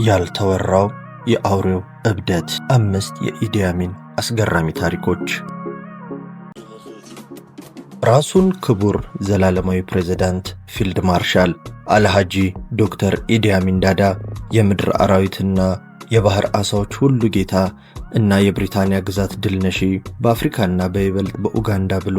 ያልተወራው የአውሬው እብደት 5 የኢዲ አሚን አስገራሚ ታሪኮች። ራሱን ክቡር ዘላለማዊ ፕሬዝዳንት ፊልድ ማርሻል አልሃጂ ዶክተር ኢዲ አሚን ዳዳ የምድር አራዊትና የባህር አሳዎች ሁሉ ጌታ እና የብሪታንያ ግዛት ድልነሺ በአፍሪካና በይበልጥ በኡጋንዳ ብሎ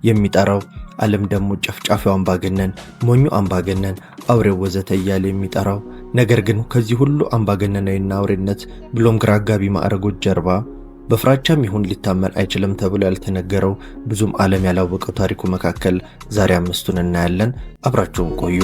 የሚጠራው ዓለም ደግሞ ጨፍጫፊው አምባገነን፣ ሞኙ አምባገነን፣ አውሬው ወዘተ እያለ የሚጠራው ነገር ግን ከዚህ ሁሉ አምባገነናዊና አውሬነት ብሎም ግራ አጋቢ ማዕረጎች ጀርባ በፍራቻም ይሁን ሊታመን አይችልም ተብሎ ያልተነገረው ብዙም ዓለም ያላወቀው ታሪኩ መካከል ዛሬ 5ቱን እናያለን። አብራችሁን ቆዩ።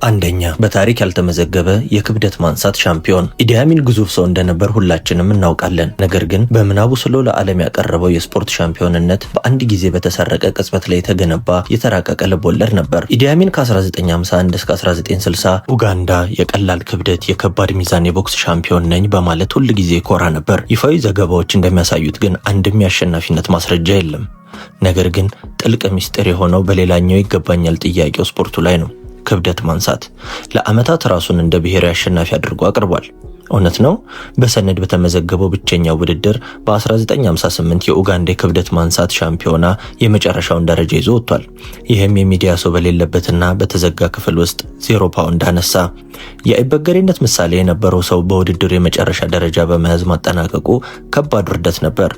አንደኛ፣ በታሪክ ያልተመዘገበ የክብደት ማንሳት ሻምፒዮን። ኢዲ አሚን ግዙፍ ሰው እንደነበር ሁላችንም እናውቃለን። ነገር ግን በምናቡ ስሎ ለዓለም ያቀረበው የስፖርት ሻምፒዮንነት በአንድ ጊዜ በተሰረቀ ቅጽበት ላይ የተገነባ የተራቀቀ ልቦለድ ነበር። ኢዲ አሚን ከ1951 እስከ 1960 ኡጋንዳ የቀላል ክብደት የከባድ ሚዛን የቦክስ ሻምፒዮን ነኝ በማለት ሁል ጊዜ ኮራ ነበር። ይፋዊ ዘገባዎች እንደሚያሳዩት ግን አንድም የአሸናፊነት ማስረጃ የለም። ነገር ግን ጥልቅ ምስጢር የሆነው በሌላኛው ይገባኛል ጥያቄው ስፖርቱ ላይ ነው። ክብደት ማንሳት ለዓመታት ራሱን እንደ ብሔራዊ አሸናፊ አድርጎ አቅርቧል። እውነት ነው። በሰነድ በተመዘገበው ብቸኛው ውድድር በ1958 የኡጋንዳ ክብደት ማንሳት ሻምፒዮና የመጨረሻውን ደረጃ ይዞ ወጥቷል። ይህም የሚዲያ ሰው በሌለበትና በተዘጋ ክፍል ውስጥ 0 ፓውንድ አነሳ። የአይበገሬነት ምሳሌ የነበረው ሰው በውድድሩ የመጨረሻ ደረጃ በመያዝ ማጠናቀቁ ከባድ ውርደት ነበር።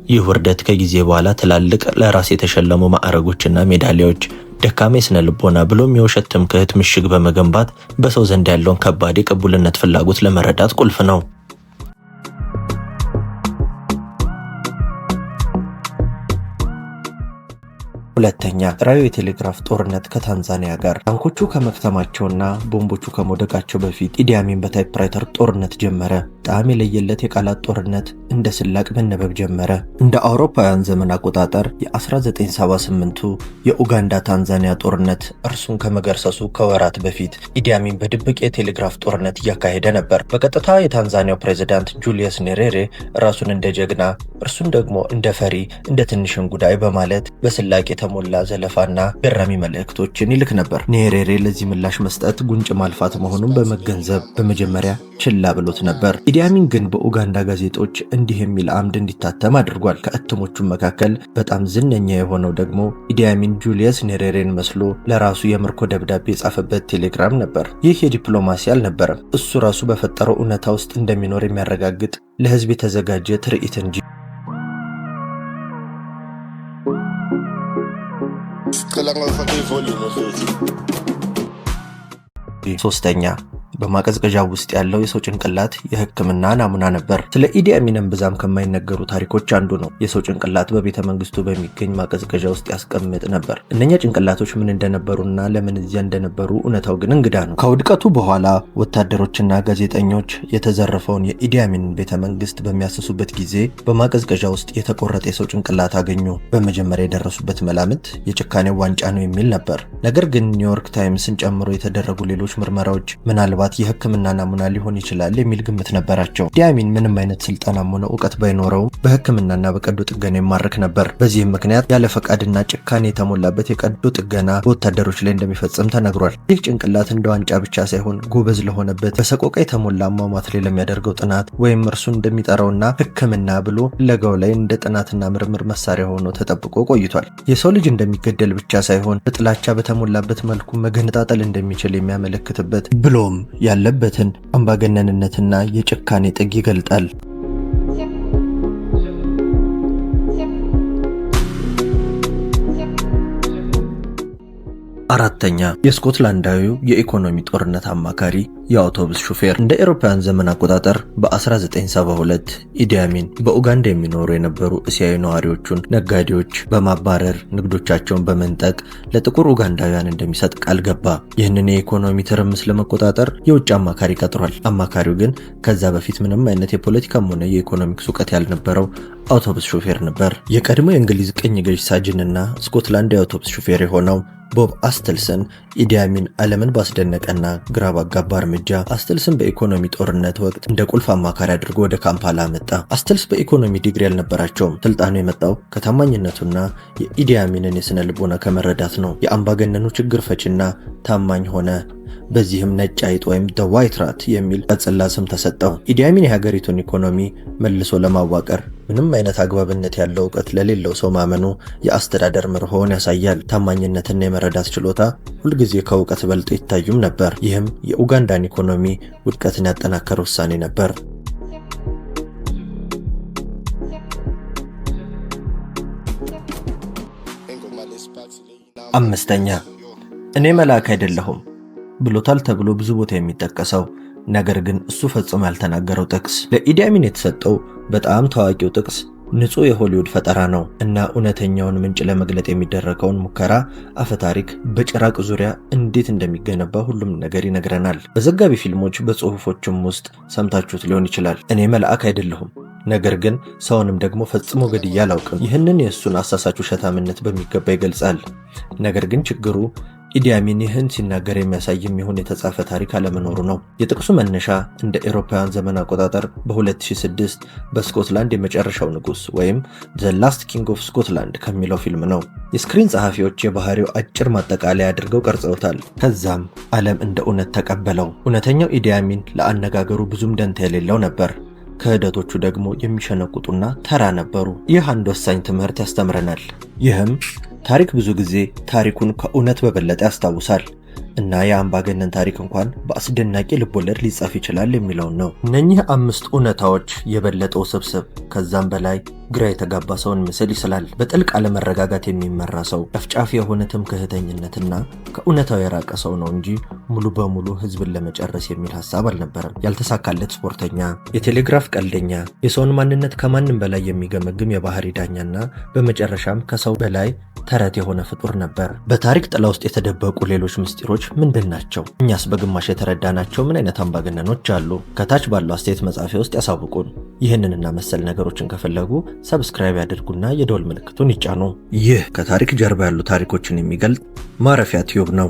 ይህ ውርደት ከጊዜ በኋላ ትላልቅ ለራስ የተሸለሙ ማዕረጎችና ሜዳሊያዎች፣ ደካማ የስነ ልቦና ብሎም የውሸት ትምክህት ምሽግ በመገንባት በሰው ዘንድ ያለውን ከባድ የቅቡልነት ፍላጎት ለመረዳት ቁልፍ ነው። ሁለተኛ፣ ራዮ የቴሌግራፍ ጦርነት ከታንዛኒያ ጋር። ታንኮቹ ከመክተማቸውና ቦምቦቹ ከመውደቃቸው በፊት ኢዲ አሚን በታይፕራይተር ጦርነት ጀመረ። ጣዕም የለየለት የቃላት ጦርነት እንደ ስላቅ መነበብ ጀመረ። እንደ አውሮፓውያን ዘመን አቆጣጠር የ1978ቱ የኡጋንዳ ታንዛኒያ ጦርነት እርሱን ከመገርሰሱ ከወራት በፊት ኢዲ አሚን በድብቅ የቴሌግራፍ ጦርነት እያካሄደ ነበር። በቀጥታ የታንዛኒያው ፕሬዝዳንት ጁሊየስ ኔሬሬ ራሱን እንደ ጀግና፣ እርሱን ደግሞ እንደ ፈሪ፣ እንደ ትንሽ እንጉዳይ በማለት በስላቅ የተሞላ ዘለፋና ገራሚ መልእክቶችን ይልክ ነበር። ኔሬሬ ለዚህ ምላሽ መስጠት ጉንጭ ማልፋት መሆኑን በመገንዘብ በመጀመሪያ ችላ ብሎት ነበር። ኢዲ አሚን ግን በኡጋንዳ ጋዜጦች እንዲህ የሚል አምድ እንዲታተም አድርጓል። ከእትሞቹ መካከል በጣም ዝነኛ የሆነው ደግሞ ኢዲ አሚን ጁሊየስ ኔሬሬን መስሎ ለራሱ የምርኮ ደብዳቤ የጻፈበት ቴሌግራም ነበር። ይህ የዲፕሎማሲ አልነበረም፣ እሱ ራሱ በፈጠረው እውነታ ውስጥ እንደሚኖር የሚያረጋግጥ ለህዝብ የተዘጋጀ ትርኢት እንጂ። ሶስተኛ፣ በማቀዝቀዣ ውስጥ ያለው የሰው ጭንቅላት የሕክምና ናሙና ነበር። ስለ ኢዲ አሚን ብዛም ከማይነገሩ ታሪኮች አንዱ ነው። የሰው ጭንቅላት በቤተ መንግስቱ በሚገኝ ማቀዝቀዣ ውስጥ ያስቀምጥ ነበር። እነኛ ጭንቅላቶች ምን እንደነበሩና ለምን እዚያ እንደነበሩ እውነታው ግን እንግዳ ነው። ከውድቀቱ በኋላ ወታደሮችና ጋዜጠኞች የተዘረፈውን የኢዲ አሚን ቤተ መንግስት በሚያስሱበት ጊዜ በማቀዝቀዣ ውስጥ የተቆረጠ የሰው ጭንቅላት አገኙ። በመጀመሪያ የደረሱበት መላምት የጭካኔው ዋንጫ ነው የሚል ነበር። ነገር ግን ኒውዮርክ ታይምስን ጨምሮ የተደረጉ ሌሎች ምርመራዎች ምናልባት የህክምና ናሙና ሊሆን ይችላል የሚል ግምት ነበራቸው። ኢዲ አሚን ምንም አይነት ስልጠናም ሆነ እውቀት ባይኖረውም በህክምናና በቀዶ ጥገና ይማረክ ነበር። በዚህም ምክንያት ያለ ፈቃድና ጭካኔ የተሞላበት የቀዶ ጥገና በወታደሮች ላይ እንደሚፈጽም ተነግሯል። ይህ ጭንቅላት እንደ ዋንጫ ብቻ ሳይሆን ጎበዝ ለሆነበት በሰቆቃ የተሞላ አሟሟት ላይ ለሚያደርገው ጥናት ወይም እርሱ እንደሚጠራውና ህክምና ብሎ ፍለጋው ላይ እንደ ጥናትና ምርምር መሳሪያ ሆኖ ተጠብቆ ቆይቷል። የሰው ልጅ እንደሚገደል ብቻ ሳይሆን በጥላቻ በተሞላበት መልኩ መገነጣጠል እንደሚችል የሚያመለክትበት ብሎም ያለበትን አምባገነንነትና የጭካኔ ጥግ ይገልጣል። አራተኛ፣ የስኮትላንዳዊው የኢኮኖሚ ጦርነት አማካሪ የአውቶቡስ ሹፌር። እንደ አውሮፓውያን ዘመን አቆጣጠር በ1972 ኢዲ አሚን በኡጋንዳ የሚኖሩ የነበሩ እስያዊ ነዋሪዎቹን ነጋዴዎች በማባረር ንግዶቻቸውን በመንጠቅ ለጥቁር ኡጋንዳውያን እንደሚሰጥ ቃል ገባ። ይህንን የኢኮኖሚ ትርምስ ለመቆጣጠር የውጭ አማካሪ ቀጥሯል። አማካሪው ግን ከዛ በፊት ምንም አይነት የፖለቲካም ሆነ የኢኮኖሚክስ እውቀት ያልነበረው አውቶቡስ ሹፌር ነበር። የቀድሞ የእንግሊዝ ቅኝ ገዥ ሳጅንና ስኮትላንድ የአውቶቡስ ሹፌር የሆነው ቦብ አስተልሰን ኢዲ አሚን ዓለምን ባስደነቀና ግራ ባጋባ እርምጃ እርምጃ አስትልስን በኢኮኖሚ ጦርነት ወቅት እንደ ቁልፍ አማካሪ አድርጎ ወደ ካምፓላ መጣ። አስትልስ በኢኮኖሚ ዲግሪ አልነበራቸውም። ስልጣኑ የመጣው ከታማኝነቱና የኢዲ አሚንን የስነ ልቦና ከመረዳት ነው። የአምባገነኑ ችግር ፈቺና ታማኝ ሆነ። በዚህም ነጭ አይጥ ወይም ደ ዋይት ራት የሚል ቅጽል ስም ተሰጠው። ኢዲ አሚን የሀገሪቱን ኢኮኖሚ መልሶ ለማዋቀር ምንም አይነት አግባብነት ያለው እውቀት ለሌለው ሰው ማመኑ የአስተዳደር መርሆውን ያሳያል። ታማኝነትና የመረዳት ችሎታ ሁልጊዜ ከእውቀት በልጦ ይታዩም ነበር። ይህም የኡጋንዳን ኢኮኖሚ ውድቀትን ያጠናከረ ውሳኔ ነበር። አምስተኛ፣ እኔ መልአክ አይደለሁም ብሎታል ተብሎ ብዙ ቦታ የሚጠቀሰው ነገር ግን እሱ ፈጽሞ ያልተናገረው ጥቅስ ለኢዲ አሚን የተሰጠው በጣም ታዋቂው ጥቅስ ንጹህ የሆሊውድ ፈጠራ ነው እና እውነተኛውን ምንጭ ለመግለጥ የሚደረገውን ሙከራ አፈታሪክ በጭራቅ ዙሪያ እንዴት እንደሚገነባ ሁሉም ነገር ይነግረናል። በዘጋቢ ፊልሞች በጽሁፎችም ውስጥ ሰምታችሁት ሊሆን ይችላል። እኔ መልአክ አይደለሁም ነገር ግን ሰውንም ደግሞ ፈጽሞ ገድዬ አላውቅም። ይህንን የእሱን አሳሳች ውሸታምነት በሚገባ ይገልጻል። ነገር ግን ችግሩ ኢዲ አሚን ይህን ሲናገር የሚያሳይም ይሁን የተጻፈ ታሪክ አለመኖሩ ነው። የጥቅሱ መነሻ እንደ አውሮፓውያን ዘመን አቆጣጠር በ2006 በስኮትላንድ የመጨረሻው ንጉስ ወይም ዘ ላስት ኪንግ ኦፍ ስኮትላንድ ከሚለው ፊልም ነው። የስክሪን ጸሐፊዎች የባህሪው አጭር ማጠቃለያ አድርገው ቀርጸውታል። ከዛም ዓለም እንደ እውነት ተቀበለው። እውነተኛው ኢዲ አሚን ለአነጋገሩ ብዙም ደንታ የሌለው ነበር። ክህደቶቹ ደግሞ የሚሸነቁጡና ተራ ነበሩ። ይህ አንድ ወሳኝ ትምህርት ያስተምረናል። ይህም ታሪክ ብዙ ጊዜ ታሪኩን ከእውነት በበለጠ ያስታውሳል እና የአምባገነን ታሪክ እንኳን በአስደናቂ ልቦለድ ሊጻፍ ይችላል የሚለውን ነው። እነኚህ 5 እውነታዎች የበለጠ ውስብስብ ከዛም በላይ ግራ የተጋባ ሰውን ምስል ይስላል። በጥልቅ አለመረጋጋት የሚመራ ሰው፣ ጨፍጫፊ የሆነ ትምክህተኝነትና ከእውነታው የራቀ ሰው ነው እንጂ ሙሉ በሙሉ ህዝብን ለመጨረስ የሚል ሐሳብ አልነበረም። ያልተሳካለት ስፖርተኛ፣ የቴሌግራፍ ቀልደኛ፣ የሰውን ማንነት ከማንም በላይ የሚገመግም የባህሪ ዳኛና በመጨረሻም ከሰው በላይ ተረት የሆነ ፍጡር ነበር። በታሪክ ጥላ ውስጥ የተደበቁ ሌሎች ምስጢሮች ምንድን ናቸው? እኛስ በግማሽ የተረዳናቸው ምን አይነት አምባገነኖች አሉ? ከታች ባለው አስተያየት መጻፊያ ውስጥ ያሳውቁን። ይህንንና መሰል ነገሮችን ከፈለጉ ሰብስክራይብ ያድርጉና የደወል ምልክቱን ይጫኑ። ይህ ከታሪክ ጀርባ ያሉ ታሪኮችን የሚገልጽ ማረፊያ ቲዩብ ነው።